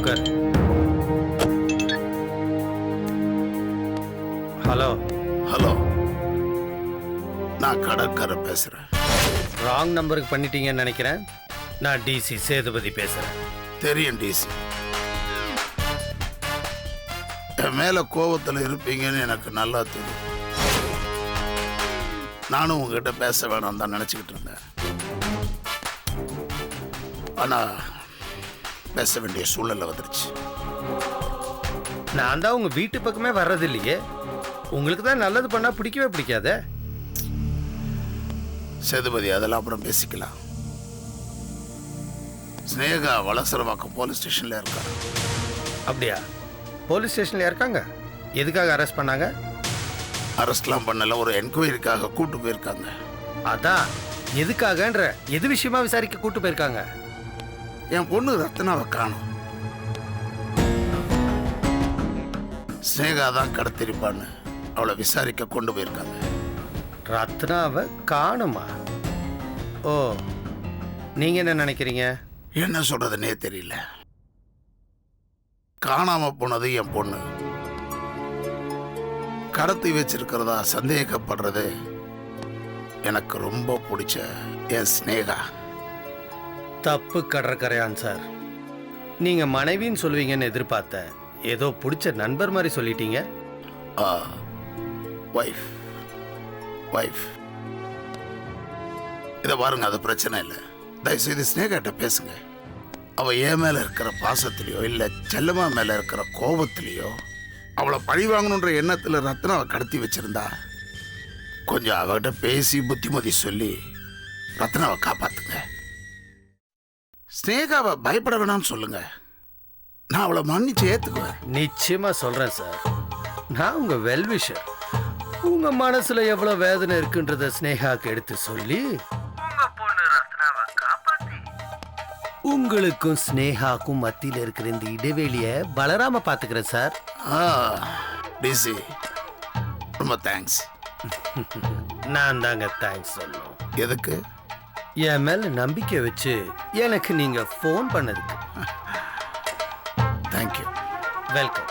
உட்கார். Hello. Hello, நான் கடற்கரை பேசுறேன். ராங் நம்பருக்கு பண்ணிட்டீங்கன்னு நினைக்கிறேன். நான் டிசி சேதுபதி பேசுறேன். தெரியும் டிசி, என் மேல கோபத்தில் இருப்பீங்கன்னு எனக்கு நல்லா தெரியும். நானும் உங்ககிட்ட பேச வேணாம் தான் நினைச்சுக்கிட்டு இருந்தேன். ஆனா பேச வேண்டிய சூழ்நிலை வந்துருச்சு. நான் தான் உங்க வீட்டு பக்கமே வர்றது இல்லையே. உங்களுக்கு தான் நல்லது பண்ணா பிடிக்கவே பிடிக்காதே. சேதுபதி, அதெல்லாம் அப்புறம் பேசிக்கலாம். ஸ்னேகா வளசரவாக்கம் போலீஸ் ஸ்டேஷன்ல இருக்கா. அப்படியா? போலீஸ் ஸ்டேஷன்ல இருக்காங்க. எதுக்காக அரெஸ்ட் பண்ணாங்க? அரெஸ்ட்லாம் பண்ணல, ஒரு என்கொயரிக்காக கூட்டு போயிருக்காங்க. அதான் எதுக்காகன்ற எது விஷயமா விசாரிக்க கூட்டு போயிருக்காங்க? என் பொண்ணு ரத்னாவை காணும். ஸ்னேகா தான் கடத்திருப்பான்னு அவளை விசாரிக்க கொண்டு போயிருக்காங்க. ரத்னாவை காணுமா? ஓ, நீங்க என்ன நினைக்கிறீங்க? என்ன சொல்றதுன்னே தெரியல. காணாம போனது என் பொண்ணு. கடத்தி வச்சிருக்கிறதா சந்தேகப்படுறது எனக்கு ரொம்ப பிடிச்ச என் ஸ்னேகா. தப்பு கடற்கரையான் சார். நீங்க மனைவின்னு சொல்லுவீங்கன்னு எதிர்பார்த்தேன். ஏதோ பிடிச்ச நண்பர் மாதிரி சொல்லிட்டீங்க. வைஃப் வைஃப் இதை பாருங்க, அது பிரச்சனை இல்லை. தயவுசெய்து ஸ்னேகாட்ட பேசுங்க. அவ என் மேல இருக்கிற பாசத்திலையோ இல்லை செல்லம்மா மேல இருக்கிற கோபத்திலையோ அவளை பழி வாங்கணுன்ற எண்ணத்துல ரத்னாவை கடத்தி வச்சிருந்தா கொஞ்சம் அவகிட்ட பேசி புத்திமதி சொல்லி ரத்னாவை காப்பாத்துங்க. ஸ்னேகாவை பயப்பட வேணாம்னு சொல்லுங்க. நான் அவளை மன்னிச்சு ஏத்துக்குவேன். நிச்சயமா சொல்றேன் சார். நான் உங்க வெல்விஷர். உங்க மனசுல எவ்வளவு வேதனை இருக்குன்றத ஸ்னேகாக்கு எடுத்து சொல்லி உங்க பொண்ணு ரத்னாவை காப்பாத்தி உங்களுக்கும் ஸ்னேகாக்கும் மத்தியில இருக்கிற இந்த இடைவெளிய பலராம பாத்துக்கிறேன் சார். டிசி, ரொம்ப தேங்க்ஸ். நான் தாங்க தேங்க்ஸ் சொல்லணும். எதுக்கு? என் மேல நம்பிக்கை வச்சு எனக்கு நீங்க ஃபோன் பண்ணதுக்கு. தேங்க்யூ. வெல்கம்.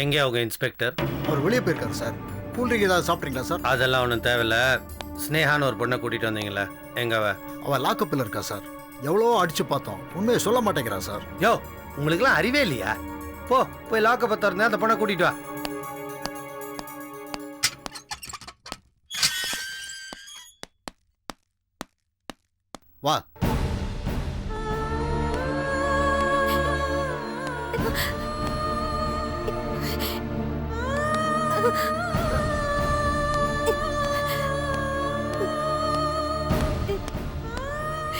எங்கே அவங்க இன்ஸ்பெக்டர்? அவர் வெளியே போயிருக்காரு சார். கூல்ட்ரிங்க் ஏதாவது சாப்பிட்றீங்களா சார்? அதெல்லாம் ஒன்றும் தேவையில்ல. ஸ்னேகான்னு ஒரு பொண்ணை கூட்டிகிட்டு வந்தீங்களா? எங்க அவன் லாக்கப்பில் இருக்கா சார். எவ்வளோ அடிச்சு பார்த்தோம், உண்மையை சொல்ல மாட்டேங்கிறா சார். யோ, உங்களுக்குலாம் அறிவே இல்லையா? போய் லாக்கப்பை திறந்து அந்த பொண்ணை கூட்டிட்டு வா. வா.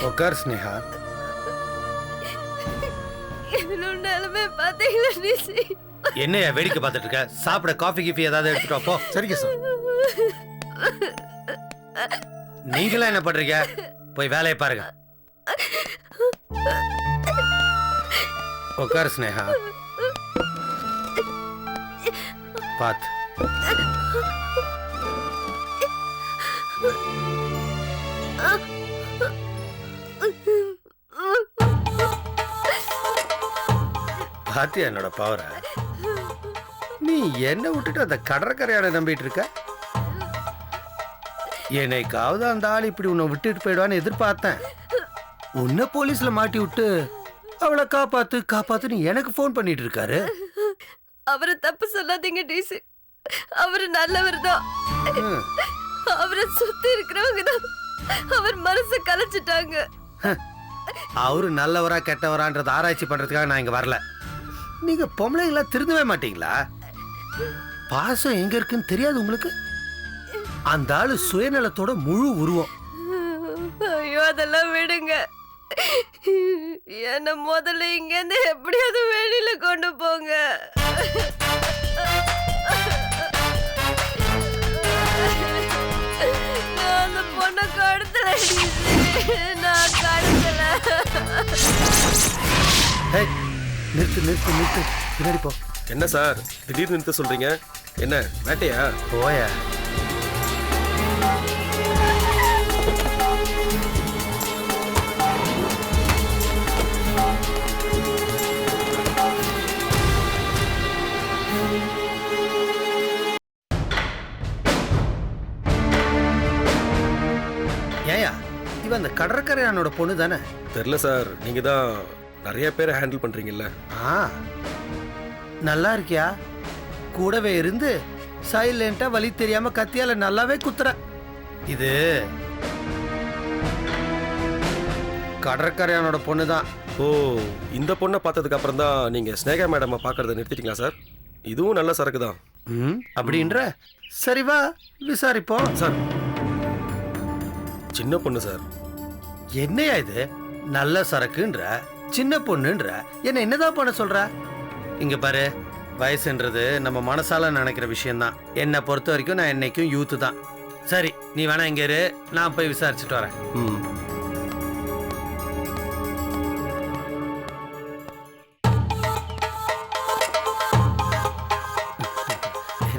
உட்கார் ஸ்னேகா. என்னையா வேடிக்கை பார்த்துட்டு இருக்க? சாப்பிட காஃபி கிஃபி ஏதாவது எடுத்துட்டு வா. போ. சரிங்க சார். நீங்களா என்ன பண்றீங்க? போய் வேலையை பாருங்க. உட்கார் ஸ்னேகா. பாத்து. பாத்தியா என்னோட பவரை? நீ என்ன விட்டுட்டு அந்த கடற்கரையான நம்பிட்டு இருக்க. என்னைக்காவது அந்த ஆள் இப்படி உன்னை விட்டுட்டு போயிடுவான்னு எதிர்பார்த்தேன். உன்னை போலீஸ்ல மாட்டி விட்டு அவளை காப்பாத்துன்னு எனக்கு போன் பண்ணிட்டு இருக்காரு. அவரை தப்பு சொல்லாதீங்க டிசி. அவரு நல்லவர் தான். அவரை சுத்தி இருக்கிறவங்க தான் அவர் மனசை கலைச்சிட்டாங்க. அவரு நல்லவரா கெட்டவரான்றது ஆராய்ச்சி பண்றதுக்காக நான் இங்க வரல. நீங்க பொம்பளைங்களா திருந்தவே மாட்டீங்களா? பாசம் எங்க இருக்குன்னு தெரியாது உங்களுக்கு? அந்த ஆளு சுயநலத்தோட முழு உருவம். ஐயோ அதெல்லாம் விடுங்க. என்ன முதல்ல இங்க இருந்து எப்படியாவது வெளியில கொண்டு போங்க. நான் அந்த பொண்ணை கடத்தல. நான் கடத்தல. ஏய், நிறுத்து நிறுத்து நிறுத்து, பின்னாடி போ. என்ன சார் திடீர்னு நிறுத்த சொல்றீங்க? என்ன வேட்டையா? போயா. ஏயா, இவன் அந்த கடற்கரையானோட பொண்ணு தானே? தெரியல சார், நீங்க தான் நிறைய பேரை ஹேண்டில் பண்றீங்கல்ல. ஆ, நல்லா இருக்கியா? கூடவே இருந்து சைலண்டா வழி தெரியாம கத்தியால நல்லாவே குத்துற. இது கடற்கரையானோட பொண்ணு தான். ஓ, இந்த பொண்ணை பார்த்ததுக்கு அப்புறம் தான் நீங்க ஸ்னேகா மேடமை பார்க்கறத நிறுத்திட்டீங்களா சார்? இதுவும் நல்ல சரக்கு தான். ம், அப்படின்ற. சரி வா விசாரிப்போம். சார் சின்ன பொண்ணு சார். என்னையா இது? நல்ல சரக்குன்ற, சின்ன பொண்ணுன்ற, என்னதான் பண்ண சொல்ற? இங்க பாரு, வயசுன்றது நம்ம மனசால நினைக்கிற விஷயம்தான். என்னை பொறுத்த வரைக்கும் நான் என்னைக்கும் யூத்து தான். சரி, நீ வேணா இங்க இரு, நான் போய் விசாரிச்சுட்டு வரேன். ம்.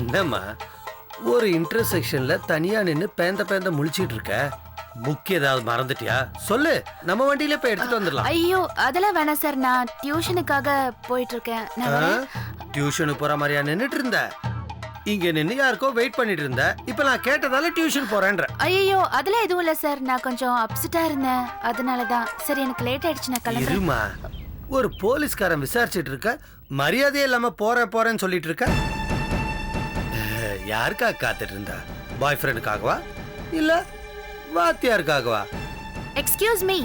என்னம்மா ஒரு இன்டர்செக்ஷன்ல தனியா நின்னு பேந்த முழிச்சிட்டு இருக்க? புக் ஏதாவது மறந்துட்டியா? சொல்லு, நம்ம வண்டியில போய் எடுத்துட்டு வந்துடலாம். ஐயோ அதெல்லாம் வேணாம் சார், நான் டியூஷனுக்காக போயிட்டு இருக்கேன். நான் வரேன். டியூஷனுக்கு போற மாதிரியா நின்னுட்டு இருந்த? இங்க நின்னு யாருக்கோ வெயிட் பண்ணிட்டு இருந்த. இப்ப நான் கேட்டதால டியூஷன் போறேன்ற. ஐயோ அதெல்லாம் எதுவும் இல்ல சார், நான் கொஞ்சம் அப்செட்டா இருந்தேன், அதனாலதான். சரி எனக்கு லேட் ஆயிடுச்சு, நான் கிளம்புறேன். இருமா, ஒரு போலீஸ்காரன் விசாரிச்சிட்டு இருக்க, மரியாதையே இல்லாம போறேன்னு சொல்லிட்டு இருக்க. யாருக்காக காத்துட்டு இருந்தா? பாய் ஃப்ரெண்டுக்காகவா இல்ல வாத்தியாருக்காகவா? எக்ஸ்கியூஸ் மீ,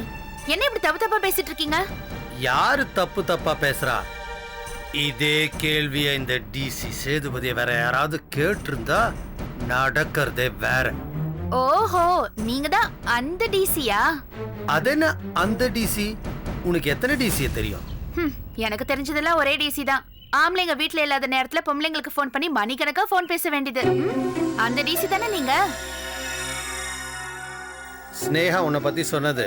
என்ன இப்படி தப்பு தப்பா பேசிட்டு இருக்கீங்க? யாரு தப்பா பேசுறா? இதே கேள்விய இந்த டிசி சேதுபதியை வேற யாராவது கேட்டிருந்தா நடக்கிறதே வேற. ஓஹோ, நீங்க தான் அந்த டிசியா? அதென்ன அந்த டிசி? உனக்கு எத்தனை டிசிய தெரியும்? எனக்கு தெரிஞ்சதெல்லாம் ஒரே டிசி தான். ஆம்பளைங்க வீட்ல இல்லாத நேரத்துல பொம்பளைங்களுக்கு ஃபோன் பண்ணி மணிக்கணக்கா ஃபோன் பேச வேண்டியது. அந்த டிசி தானே நீங்க? ஸ்னேகா உன்னை பத்தி சொன்னது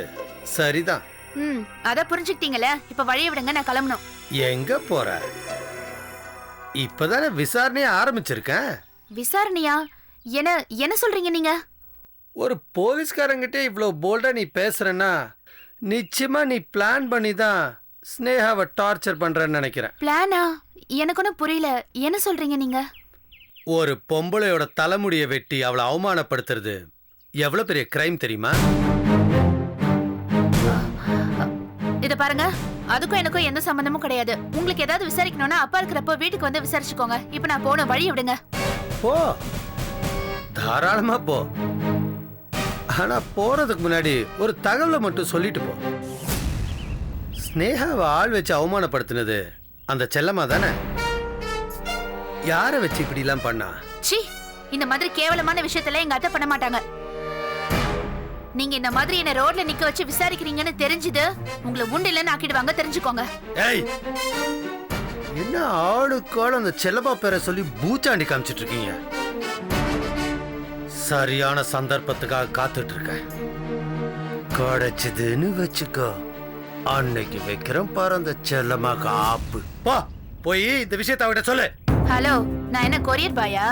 சரிதான். அத புரிஞ்சுக்கிட்டீங்களே, இப்ப வழிய விடுங்க, நான் கிளம்பணும். எங்க போற? இப்பதானே விசாரணைய ஆரம்பிச்சிருக்கேன். விசாரணையா? என்ன சொல்றீங்க நீங்க? ஒரு போலீஸ்காரங்கிட்ட இவ்வளவு போல்டா நீ பேசுறேன்னா நிச்சயமா நீ பிளான் பண்ணி தான் ஸ்னேகாவை டார்ச்சர் பண்றேன்னு நினைக்கிறேன். பிளானா? எனக்கு ஒன்றும் புரியல, என்ன சொல்றீங்க நீங்க? ஒரு பொம்பளையோட தலைமுடியை வெட்டி அவளை அவமானப்படுத்துறது எவ்வளவு பெரிய கிரைம் தெரியுமா? இத பாருங்க, அதுக்கும் எனக்கும் எந்த சம்பந்தமும் கிடையாது. உங்களுக்கு ஏதாவது விசாரிக்கணும்னா அப்பா இருக்கிறப்போ வீட்டுக்கு வந்து விசாரிச்சுக்கோங்க. இப்ப நான் போன வழி விடுங்க. போ, தாராளமா போ. ஆனா போறதுக்கு முன்னாடி ஒரு தகவலை மட்டும் சொல்லிட்டு போ. ஸ்னேகாவை ஆள் வச்சு அவமானப்படுத்தினது அந்த செல்லம்மா தானே? யாரை வச்சு இப்படி எல்லாம் பண்ணா? சி, இந்த மாதிரி கேவலமான விஷயத்துல எங்க அத்தை பண்ண மாட்டாங்க. நீங்க இந்த மாதிரி என்ன ரோட்ல நிக்க வச்சு விசாரிக்கிறீங்கன்னு தெரிஞ்சது உங்களை உண்டிலன்னு ஆக்கிடுவாங்க, தெரிஞ்சுக்கோங்க. ஏய், என்ன ஆளுக்கால அந்த செல்லப்பா பேரை சொல்லி பூச்சாண்டி காமிச்சிட்டு இருக்கீங்க? சரியான சந்தர்ப்பத்துக்காக காத்துட்டு இருக்கேன். கிடைச்சதுன்னு வச்சுக்கோ, அன்னைக்கு வைக்கிறேன் பாரு அந்த செல்லமாக்கு ஆப்பு. போ, போய் இந்த விஷயத்தை அவகிட்ட சொல்லு. ஹலோ, நான் என்ன கொரியர் பாயா?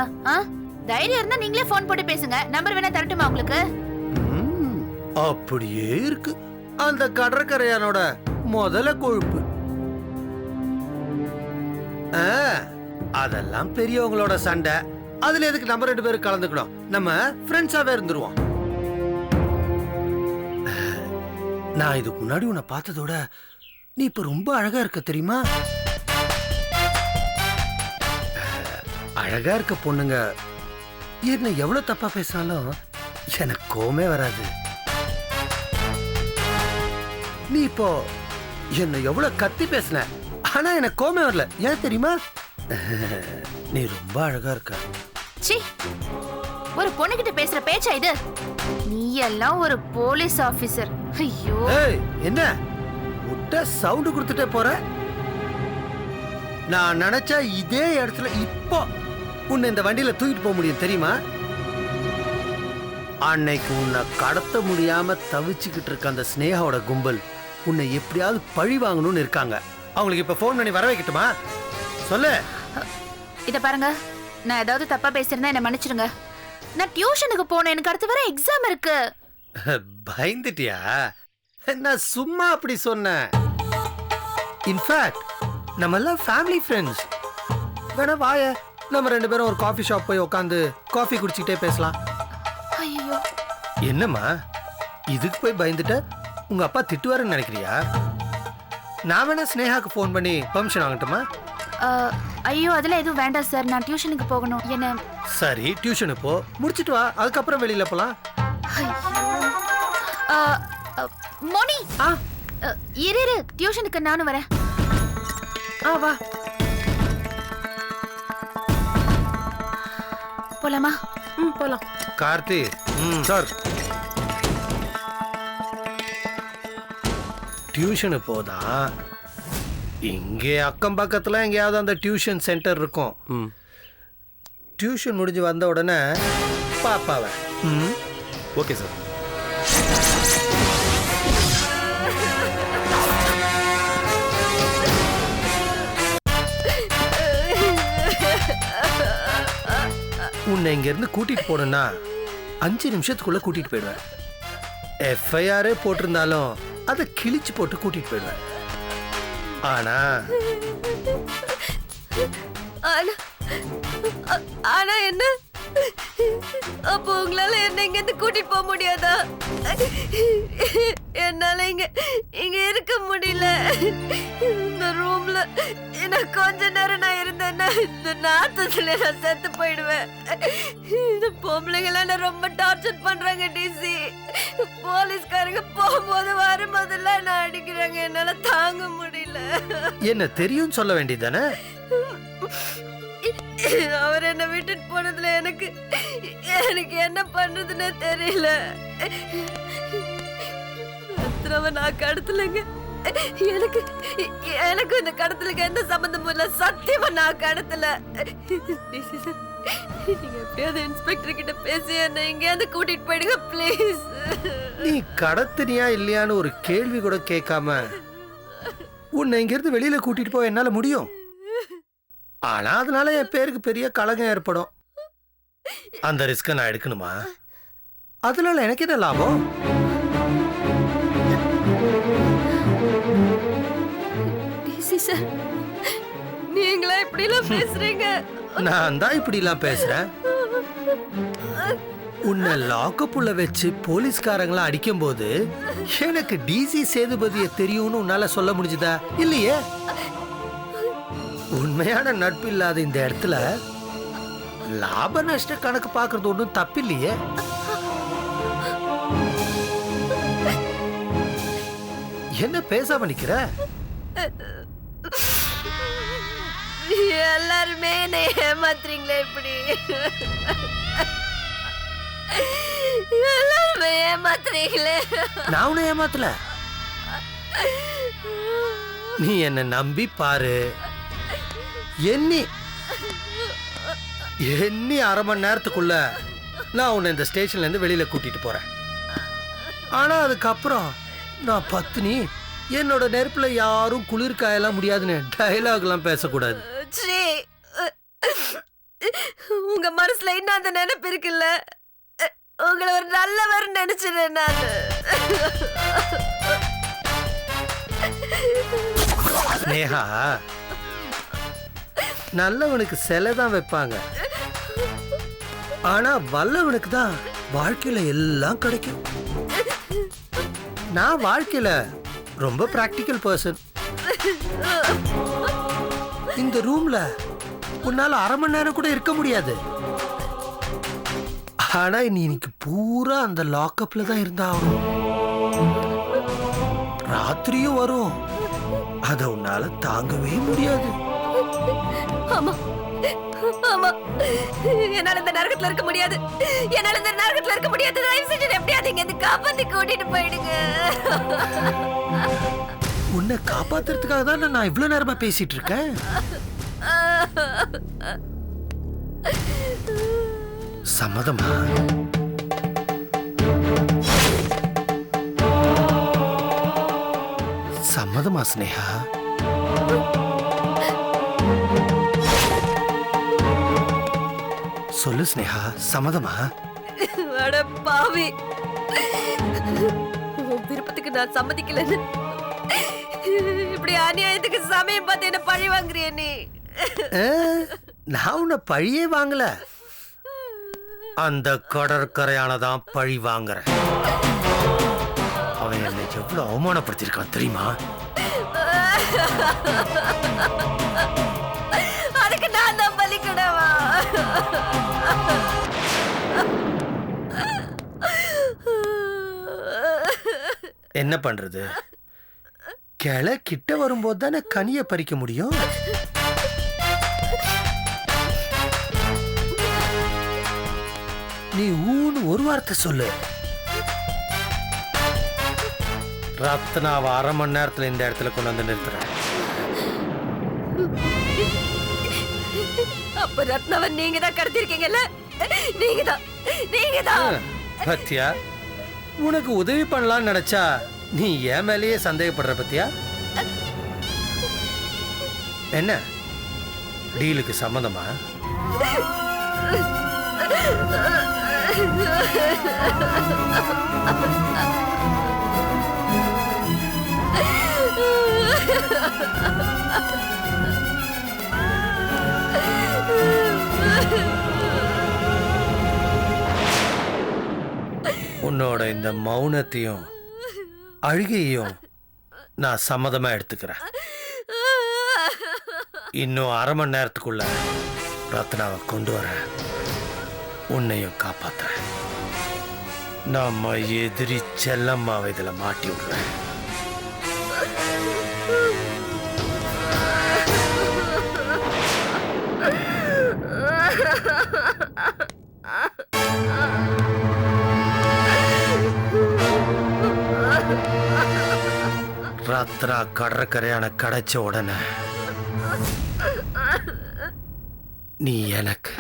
தைரியம் இருந்தா நீங்களே போன் போட்டு பேசுங்க. நம்பர் வேணா தரட்டுமா உங்களுக்கு? அப்படியே இருக்கு அந்த கடற்கரையானோட முதல கொழுப்பு. அதெல்லாம் பெரியவங்களோட சண்டை. அதுல எதுக்கு நம்ம 2 பேரும் கலந்துக்கணும்? நம்ம ஃப்ரெண்ட்ஸாவே இருந்துருவோம். நான் இதுக்கு முன்னாடி உன்னை பார்த்ததோட நீ இப்ப ரொம்ப அழகா இருக்க தெரியுமா? அழகா இருக்க பொண்ணுங்க என்ன எவ்வளவு தப்பா பேசினாலும் எனக்கு கோவமே வராது. நீ இப்போ என்ன எவ்வளவு கத்தி பேசின ஆனா எனக்கு கோமே வரல. ஏன் தெரியுமா? நீ ரொம்ப அழகா இருக்க. சி, ஒரு பொண்ணுகிட்ட பேசுற பேச்சா இது? நீ எல்லாம் ஒரு போலீஸ் ஆபீசர். ஐயோ, ஏய், என்ன முட்டை சவுண்ட் கொடுத்துட்டே போற? நான் நினைச்சா இதே இடத்துல இப்போ உன்னை இந்த வண்டியில தூக்கிட்டு போக முடியும் தெரியுமா? அன்னைக்கு உன்னை கடத்த முடியாம தவிச்சுக்கிட்டு இருக்க அந்த ஸ்னேகாவோட கும்பல் உன்னை எப்படியாவது பழி வாங்கணும்னு இருக்காங்க. அவங்களுக்கு இப்ப போன் பண்ணி வர வைக்கட்டுமா? சொல்லு. இத பாருங்க, நான் ஏதாவது தப்பா பேசிருந்தா என்ன மன்னிச்சிடுங்க. நான் டியூஷனுக்கு போனேன், எனக்கு அடுத்து வர எக்ஸாம் இருக்கு. பயந்துட்டியா? நான் சும்மா அப்படி சொன்னேன். இன்ஃபேக்ட் நம்ம எல்லாம் ஃபேமிலி ஃப்ரெண்ட்ஸ். வேணா வாய, நம்ம 2 பேரும் ஒரு காஃபி ஷாப் போய் உட்காந்து காஃபி குடிச்சிட்டே பேசலாம். ஐயோ, என்னம்மா இதுக்கு போய் பயந்துட்ட? உங்க அப்பா திட்டுவாருன்னு நினைக்கிறியா? நான் வேணா ஸ்னேகாக்கு ஃபோன் பண்ணி பெர்மிஷன் வாங்கட்டுமா? ஐயோ, அதெல்லாம் எதுவும் வேண்டாம் சார். நான் டியூஷனுக்கு போகணும். என்ன? சரி, டியூஷனுக்கு போ, முடிச்சிட்டு வா, அதுக்கப்புறம் வெளியில போலாம். மோனி, இரு, டியூஷனுக்கு நானும் வரேன். வா. போலாமா? போலாம். கார்த்தி. சார், டியூஷனு போதா இங்கே அக்கம் பக்கத்துல எங்கேயாவது அந்த டியூஷன் சென்டர் இருக்கும். டியூஷன் முடிஞ்சு வந்த உடனே பாப்பாவை. Okay sir. உன்னை இங்க இருந்து கூட்டிட்டு போனா 5 நிமிஷத்துக்குள்ள கூட்டிட்டு போயிடுவேன். எஃப்ஐஆரே போட்டிருந்தாலும் அதை கிழிச்சு போட்டு கூட்டிட்டு போயிடுவேன். ஆனா ஆனா என்ன? அப்போ உங்களால என்ன இங்க இருந்து கூட்டிட்டு போக முடியாதா? என்னால இங்க இருக்க முடியல. இந்த ரூம்ல இன்னும் கொஞ்ச நேரம் நான் இருந்தேன்னா இந்த நாத்தத்துல நான் செத்து போயிடுவேன். இந்த பொம்பளைங்கள என்ன ரொம்ப டார்ச்சர் பண்றாங்க டிசி. போலீஸ்காரங்க போகும்போது வரும்போதெல்லாம் என்ன அடிக்கிறாங்க. என்னால தாங்க முடியல. என்ன தெரியும் சொல்ல வேண்டியதானே? அவர் என்ன விட்டுட்டு போனதுல எனக்கு என்ன பண்றதுன்னு தெரியல. நான் கடத்தலைங்க. எனக்கு இந்த கடத்தலுக்கு எந்த சம்பந்தமும் இல்ல. சத்தியமா நான் கடத்தல. நீங்க எப்படியாவது இன்ஸ்பெக்டர் கிட்ட பேசி என்ன எங்கேயாவது கூட்டிட்டு போயிடுங்க பிளீஸ். நீ கடத்தினியா இல்லையான்னு ஒரு கேள்வி கூட கேட்காம உன்னை இங்க இருந்து வெளியில கூட்டிட்டு போக என்னால முடியும். ஆனா அதனால என் பேருக்கு பெரிய கலகம் ஏற்படும். அந்த ரிஸ்க நான் எடுக்கணுமா? அதனால எனக்கு என்ன லாபம்? சார், நீங்களா இப்படி எல்லாம் பேசுறீங்க? நான் தான் இப்படி எல்லாம் பேசுறேன். உன்னை லாக்கப்புள்ள வச்சு போலீஸ்காரங்களா அடிக்கும் போது எனக்கு டிசி சேதுபதியை தெரியும்னு உன்னால சொல்ல முடிஞ்சுதா? இல்லையே. உண்மையான நட்பு இல்லாத இந்த இடத்துல லாப நஷ்ட கணக்கு பாக்குறது ஒன்றும் தப்பில்லையே. என்ன பேசாம நிக்கிற? எல்லாருமே என்னை ஏமாத்துறீங்களே இப்படி. எல்லாருமே ஏமாத்துறீங்களே. நான் உன்னை ஏமாத்தல. நீ என்ன நம்பி பாரு. எண்ணி 1/2 மணி நேரத்துக்குள்ள நான் உன்னை இந்த ஸ்டேஷன்ல இருந்து வெளியில கூட்டிட்டு போறேன். ஆனா அதுக்கப்புறம் நான் பத்னி, என்னோட நெருப்புல யாரும் குளிர்காயெல்லாம் முடியாதுன்னு டயலாக் எல்லாம் பேசக்கூடாது. உங்க மனசுல இன்னும் அந்த நினைப்பு இருக்குல்ல? உங்களை ஒரு நல்லவர் நினைச்சிருந்தேன் நான். ஸ்னேகா, நல்லவனுக்கு சிலை தான் வைப்பாங்க. ஆனா வல்லவனுக்கு தான் வாழ்க்கையில எல்லாம் கிடைக்கும். நான் வாழ்க்கையில ரொம்ப பிராக்டிக்கல் பர்சன். இந்த ரூம்ல உன்னால 1/2 மணி நேரம் கூட இருக்க முடியாது. ஆனா நீ இன்னைக்கு பூரா அந்த லாக்அப்ல தான் இருந்தாகணும். ராத்திரியும் வரும். அதை உன்னால உன்னால தாங்கவே முடியாது. ஆமா ஆமா, என்னால இந்த நரகத்துல இருக்க முடியாது. என்னால இந்த நரகத்துல இருக்க முடியாது. தயவு செஞ்சு எப்படியாவது இங்க இருந்து காப்பாத்தி கூட்டிட்டு போயிடுங்க. உன்னை காப்பாத்துறதுக்காக தான் நான் இவ்வளவு நேரமா பேசிட்டு இருக்கேன். சம்மதமா? சம்மதமா ஸ்னேகா? சொல்லு ஸ்னேகா, சம்மதமா? அட பாவி, உன் விருப்பத்துக்கு நான் சம்மதிக்கலன்னு இப்படி அநியாயத்துக்கு சமயம் பார்த்து என்ன பழி வாங்குறிய நீ? நான் உன்னை பழியே வாங்கல, அந்த கடற்கரையானதான் பழி வாங்குறேன். அவன் என்னை எவ்வளவு அவமானப்படுத்திருக்கான் தெரியுமா? அதுக்கு நான் தான் பலிக்கடவா? என்ன பண்றது? கிளை கிட்ட வரும்போது தானே கனியை பறிக்க முடியும். நீ ஊன்னு ஒரு வார்த்தை சொல்லு, ரத்னாவை 1/2 மணி நேரத்துல இந்த இடத்துல கொண்டு வந்து நிறுத்துறேன். அப்ப ரத்னாவை நீங்க தான் கடத்திருக்கீங்கல்ல? நீங்க தான். பத்தியா, உனக்கு உதவி பண்ணலாம்னு நினைச்சா நீ என் மேலேயே சந்தேகப்படுற. பத்தியா, என்ன டீலுக்கு சம்மதமா? உன்னோட இந்த மௌனத்தையும் அழுகையும் நான் சம்மதமா எடுத்துக்கிறேன். இன்னும் 1/2 மணி நேரத்துக்குள்ள ரத்னாவை கொண்டு வர, உன்னையும் காப்பாத்துறேன். நம்ம எதிரி செல்லம்மாவை இதுல மாட்டி விடுறேன். ரத்னா கடற்கரையான கிடைச்ச உடனே நீ எனக்கு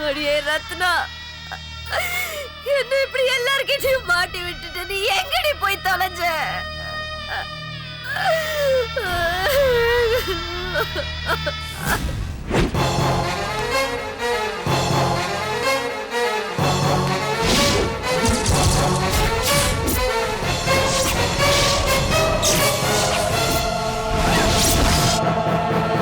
அடியே ரத்னா, என்ன இப்படி எல்லார்கிட்டயும் மாட்டி விட்டுட்டு நீ எங்கடி போய் தொலைஞ்ச?